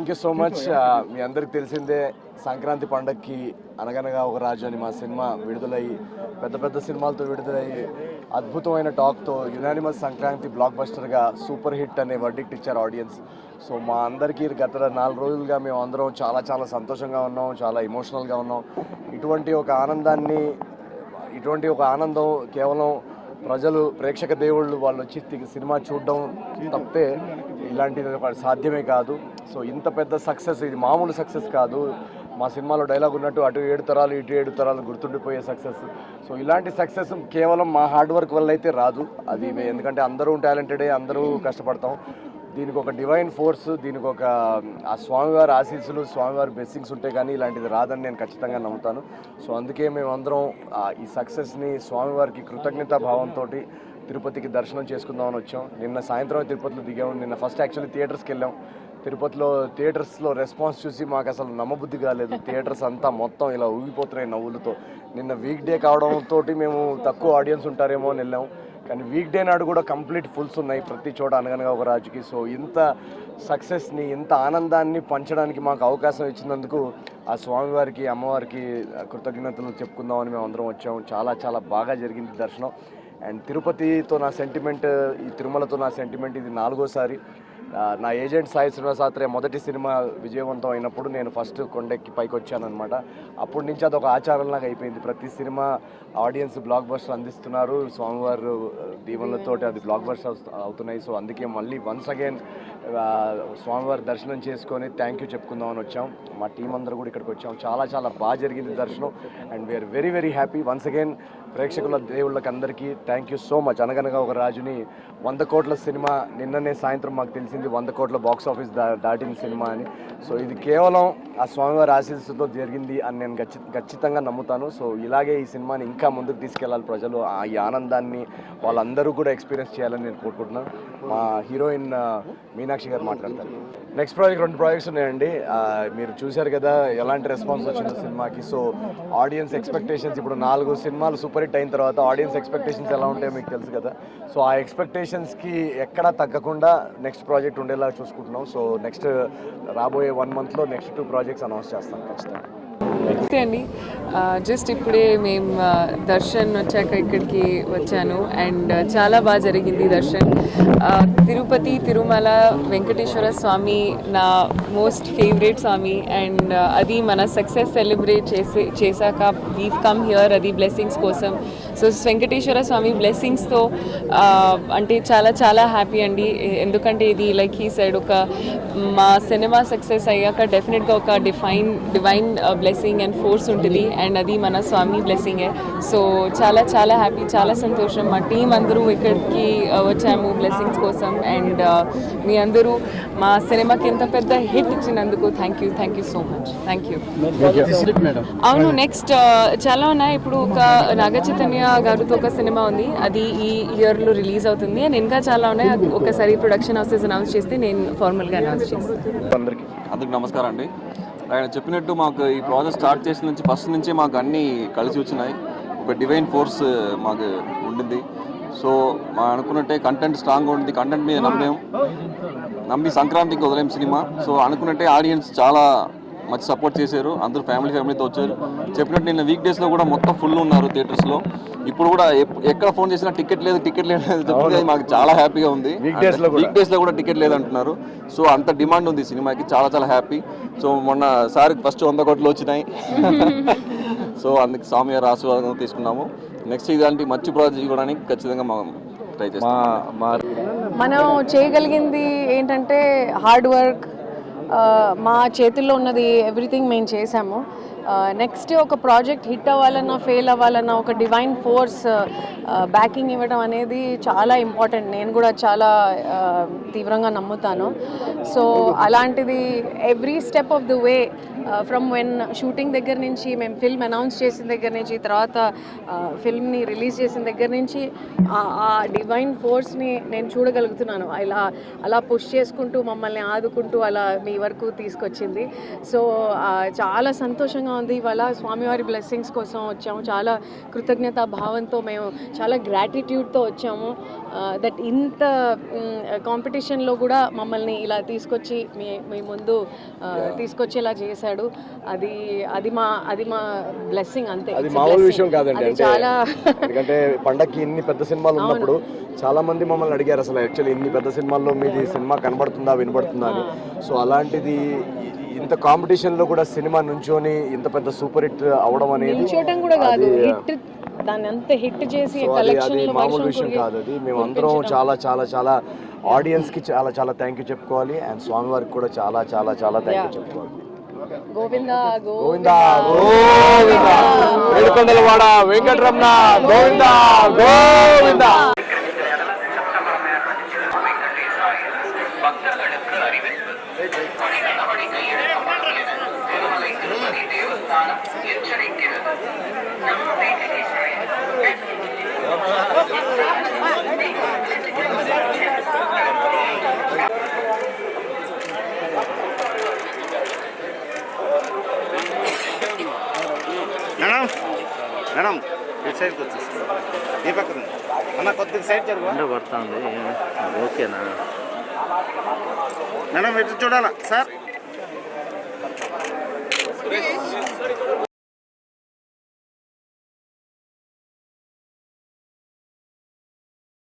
Thank you so much. మీ అందరికి తెలిసిందే సంక్రాంతి పండగకి అనగనగా ఒక రాజు అని మా సినిమా విడుదలయ్యి పెద్ద పెద్ద సినిమాలతో విడుదలయ్యి అద్భుతమైన టాక్తో యునానిమస్ సంక్రాంతి బ్లాక్ బస్టర్గా సూపర్ హిట్ అనే వర్డిక్ట్ ఇచ్చారు ఆడియన్స్. సో మా అందరికీ గత 4 రోజులుగా మేము అందరం చాలా చాలా సంతోషంగా ఉన్నాం, చాలా ఎమోషనల్గా ఉన్నాం. ఇటువంటి ఒక ఆనందం కేవలం ప్రజలు ప్రేక్షక దేవుళ్ళు వాళ్ళు వచ్చి సినిమా చూడడం తప్పితే ఇలాంటిది సాధ్యమే కాదు. సో ఇంత పెద్ద సక్సెస్, ఇది మామూలు సక్సెస్ కాదు. మా సినిమాలో డైలాగ్ ఉన్నట్టు అటు 7 తరాలు ఇటు 7 తరాలు గుర్తుండిపోయే సక్సెస్. సో ఇలాంటి సక్సెస్ కేవలం మా హార్డ్ వర్క్ వల్ల అయితే రాదు. అది ఎందుకంటే అందరూ టాలెంటెడే, అందరూ కష్టపడతాం. దీనికి ఒక డివైన్ ఫోర్స్, దీనికి ఒక ఆ స్వామివారి ఆశీస్సులు, స్వామివారి బ్లెస్సింగ్స్ ఉంటే కానీ ఇలాంటిది రాదని నేను ఖచ్చితంగా నమ్ముతాను. సో అందుకే మేమందరం ఈ సక్సెస్ని స్వామివారికి కృతజ్ఞతా భావంతో తిరుపతికి దర్శనం చేసుకుందామని వచ్చాం. నిన్న సాయంత్రం తిరుపతిలో దిగాము. నిన్న ఫస్ట్ యాక్చువల్లీ థియేటర్స్కి వెళ్ళాం. తిరుపతిలో థియేటర్స్లో రెస్పాన్స్ చూసి మాకు అసలు నమ్మబుద్ధి కాలేదు. థియేటర్స్ అంతా మొత్తం ఇలా ఊగిపోతున్నాయి నవ్వులతో. నిన్న వీక్ డే కావడంతో మేము తక్కువ ఆడియన్స్ ఉంటారేమో అని వెళ్ళాం, కానీ వీక్ డే నాడు కూడా కంప్లీట్ ఫుల్స్ ఉన్నాయి ప్రతి చోట అనగనగా ఒక రాజుకి. సో ఇంత సక్సెస్ని, ఇంత ఆనందాన్ని పంచడానికి మాకు అవకాశం ఇచ్చినందుకు ఆ స్వామివారికి, అమ్మవారికి కృతజ్ఞతలు చెప్పుకుందామని మేము అందరం వచ్చాము. చాలా చాలా బాగా జరిగింది దర్శనం. అండ్ తిరుపతితో నా సెంటిమెంట్, ఈ తిరుమలతో నా సెంటిమెంట్ ఇది 4వసారి. నా ఏజెంట్ సాయి శ్రీనివాసాత్రే మొదటి సినిమా విజయవంతం అయినప్పుడు నేను ఫస్ట్ కొండెక్కి పైకి వచ్చానమాట. అప్పటి నుంచి అదొక ఆచారంలాగా అయిపోయింది. ప్రతి సినిమా ఆడియన్స్ బ్లాక్ బస్టర్ అందిస్తున్నారు, స్వామివారు దీవెనలతో అది బ్లాక్ బస్టర్ అవుతున్నాయి. సో అందుకే మళ్ళీ వన్స్ అగైన్ స్వామివారి దర్శనం చేసుకొని థ్యాంక్ యూ చెప్పుకుందామని వచ్చాం. మా టీం అందరూ కూడా ఇక్కడికి వచ్చాం. చాలా చాలా బాగా జరిగింది దర్శనం. And we are very very happy. Once again ప్రేక్షకుల దేవుళ్ళకి అందరికీ థ్యాంక్ యూ సో మచ్. అనగనగా ఒక రాజుని 100 కోట్ల సినిమా, నిన్ననే సాయంత్రం మాకు తెలిసింది 100 కోట్ల బాక్స్ ఆఫీస్ దాటిన సినిమా అని. సో ఇది కేవలం ఆ స్వామివారి ఆశీస్సుతో జరిగింది అని నేను ఖచ్చితంగా నమ్ముతాను. సో ఇలాగే ఈ సినిమాని ఇంకా ముందుకు తీసుకెళ్ళాలి ప్రజలు. ఈ ఆనందాన్ని వాళ్ళందరూ కూడా ఎక్స్పీరియన్స్ చేయాలని నేను కోరుకుంటున్నాను. మా హీరోయిన్ మీనాక్షి గారు మాట్లాడతారు. నెక్స్ట్ ప్రాజెక్ట్ 2 ప్రాజెక్ట్స్ ఉన్నాయండి. మీరు చూశారు కదా ఎలాంటి రెస్పాన్స్ వచ్చింది సినిమాకి. సో ఆడియన్స్ ఎక్స్పెక్టేషన్స్, ఇప్పుడు 4 సినిమాలు సూపర్ హిట్ అయిన తర్వాత ఆడియన్స్ ఎక్స్పెక్టేషన్స్ ఎలా ఉంటాయో మీకు తెలుసు కదా. సో ఆ ఎక్స్పెక్టేషన్స్కి ఎక్కడా తగ్గకుండా నెక్స్ట్ ప్రాజెక్ట్ ఉండేలా చూసుకుంటున్నాం. సో నెక్స్ట్ రాబోయే 1 మంత్లో నెక్స్ట్ 2 ప్రాజెక్ట్స్ అనౌన్స్ చేస్తాం ఖచ్చితంగా. నమస్తే అండి. జస్ట్ ఇప్పుడే మేము దర్శన్ వచ్చాక ఇక్కడికి వచ్చాను అండ్ చాలా బాగా జరిగింది దర్శన్. తిరుపతి, తిరుమల వెంకటేశ్వర స్వామి నా మోస్ట్ ఫేవరెట్ స్వామి అండ్ అది మన సక్సెస్ సెలబ్రేట్ చేశాక వీవ్ కమ్ హియర్, అది బ్లెస్సింగ్స్ కోసం. సో వెంకటేశ్వర స్వామి బ్లెస్సింగ్స్తో అంటే చాలా చాలా హ్యాపీ అండి. ఎందుకంటే ఇది లైక్ హీ సైడ్ ఒక మా సినిమా సక్సెస్ అయ్యాక డెఫినెట్గా ఒక డివైన్ బ్లెస్సింగ్ అండ్ ఫోర్స్ ఉంటుంది అండ్ అది మన స్వామి బ్లెస్సింగే. సో చాలా చాలా హ్యాపీ, చాలా సంతోషం. మా టీం అందరూ ఇక్కడికి వచ్చాము బ్లెస్సింగ్స్ కోసం అండ్ మీ అందరూ మా సినిమాకి ఎంత పెద్ద హిట్ ఇచ్చినందుకు thank you so much. Thank you. అవును, నెక్స్ట్ చాలా ఉన్నాయి. ఇప్పుడు ఒక నాగ చైతన్య గారితో ఒక సినిమా ఉంది, అది ఈ ఇయర్లో రిలీజ్ అవుతుంది అండ్ ఇంకా చాలా ఉన్నాయి. అది ఒకసారి ప్రొడక్షన్ హౌసెస్ అనౌన్స్ చేస్తే నేను ఫార్మల్గా అనౌన్స్ చేస్తాను. అందరికి నమస్కారం అండి. ఆయన చెప్పినట్టు మాకు ఈ ప్రాజెక్ట్ స్టార్ట్ చేసిన నుంచి ఫస్ట్ నుంచే మాకు అన్నీ కలిసి వచ్చినాయి. ఒక డివైన్ ఫోర్స్ మాకు ఉండింది. సో మా అనుకున్నట్టే కంటెంట్ స్ట్రాంగ్గా ఉంది. కంటెంట్ మీద నమ్మి సంక్రాంతికి వదిలేం సినిమా. సో అనుకున్నట్టే ఆడియన్స్ చాలా మంచి సపోర్ట్ చేశారు. అందరూ ఫ్యామిలీతో వచ్చారు. చెప్పినట్టు నిన్న వీక్ డేస్లో కూడా మొత్తం ఫుల్ ఉన్నారు థియేటర్స్లో. ఇప్పుడు కూడా ఎక్కడ ఫోన్ చేసినా టికెట్ లేదు చెప్తే మాకు చాలా హ్యాపీగా ఉంది. వీక్ డేస్లో కూడా టికెట్ లేదు అంటున్నారు. సో అంత డిమాండ్ ఉంది సినిమాకి. చాలా చాలా హ్యాపీ. సో మొన్న సార్కి ఫస్ట్ 100 కోట్లు వచ్చినాయి. సో అందుకు స్వామి గారు ఆశీర్వాదం తీసుకున్నాము. నెక్స్ట్ ఇలాంటి మంచి ప్రాజెక్ట్ ఇవ్వడానికి ఖచ్చితంగా మనం ట్రై చేస్తాం. మనం చేయగలిగింది ఏంటంటే హార్డ్ వర్క్. మా చేతుల్లో ఉన్నది ఎవ్రీథింగ్ మేము చేసాము. నెక్స్ట్ ఒక ప్రాజెక్ట్ హిట్ అవ్వాలన్నా ఫెయిల్ అవ్వాలన్నా ఒక డివైన్ ఫోర్స్ బ్యాకింగ్ ఇవ్వడం అనేది చాలా ఇంపార్టెంట్. నేను కూడా చాలా తీవ్రంగా నమ్ముతాను. సో అలాంటిది every step of the way from when shooting దగ్గర నుంచి, మేము ఫిల్మ్ అనౌన్స్ చేసిన దగ్గర నుంచి, తర్వాత ఫిల్మ్ని రిలీజ్ చేసిన దగ్గర నుంచి ఆ డివైన్ ఫోర్స్ని నేను చూడగలుగుతున్నాను. అలా పుష్ చేసుకుంటూ మమ్మల్ని ఆదుకుంటూ అలా మీ వరకు తీసుకొచ్చింది. సో చాలా సంతోషంగా ఉంది ఇవాళ. స్వామివారి బ్లెస్సింగ్స్ కోసం వచ్చాము. చాలా కృతజ్ఞతా భావంతో మేము చాలా గ్రాటిట్యూడ్తో వచ్చాము. దట్ ఇంత కాంపిటీషన్లో కూడా మమ్మల్ని ఇలా తీసుకొచ్చి మీ ముందు తీసుకొచ్చేలా చేశాడు. అది మా బ్లెస్సింగ్ అంతే. అది మామూలు విషయం కాదండి. అది అంటే చాలా ఎందుకంటే పండక్కి ఇన్ని పెద్ద సినిమాలు ఉన్నప్పుడు చాలా మంది మమ్మల్ని అడిగారు అసలు యాక్చువల్లీ ఇన్ని పెద్ద సినిమాల్లో మీది సినిమా కనబడుతుందా వినబడుతుందా అని. సో అలాంటిది ఇంత కాంపిటీషన్లో కూడా సినిమా నుంచొని ఇంత పెద్ద సూపర్ హిట్ అవడం అనేది నిల్చోటం కూడా కాదు, హిట్ దాన్ని అంత హిట్ చేసి అది మామూలు విషయం కాదు. అది మేము అందరం చాలా చాలా చాలా ఆడియన్స్కి చాలా చాలా థ్యాంక్ యూ చెప్పుకోవాలి. అండ్ స్వామి వారికి కూడా చాలా చాలా చాలా థ్యాంక్ యూ చెప్పుకోవాలి. గోవిందా గోవిందా గోవిందా ఏడుకొండలవాడ వెంకటరమణ గోవిందా గోవిందా. మేడం ఇటు సైడ్కి వచ్చేసి ఈ పక్కన అన్న కొద్దిగా సైడ్ జరుగు పడుతుంది. ఓకేనా మేడం ఇటు చూడాలా సార్?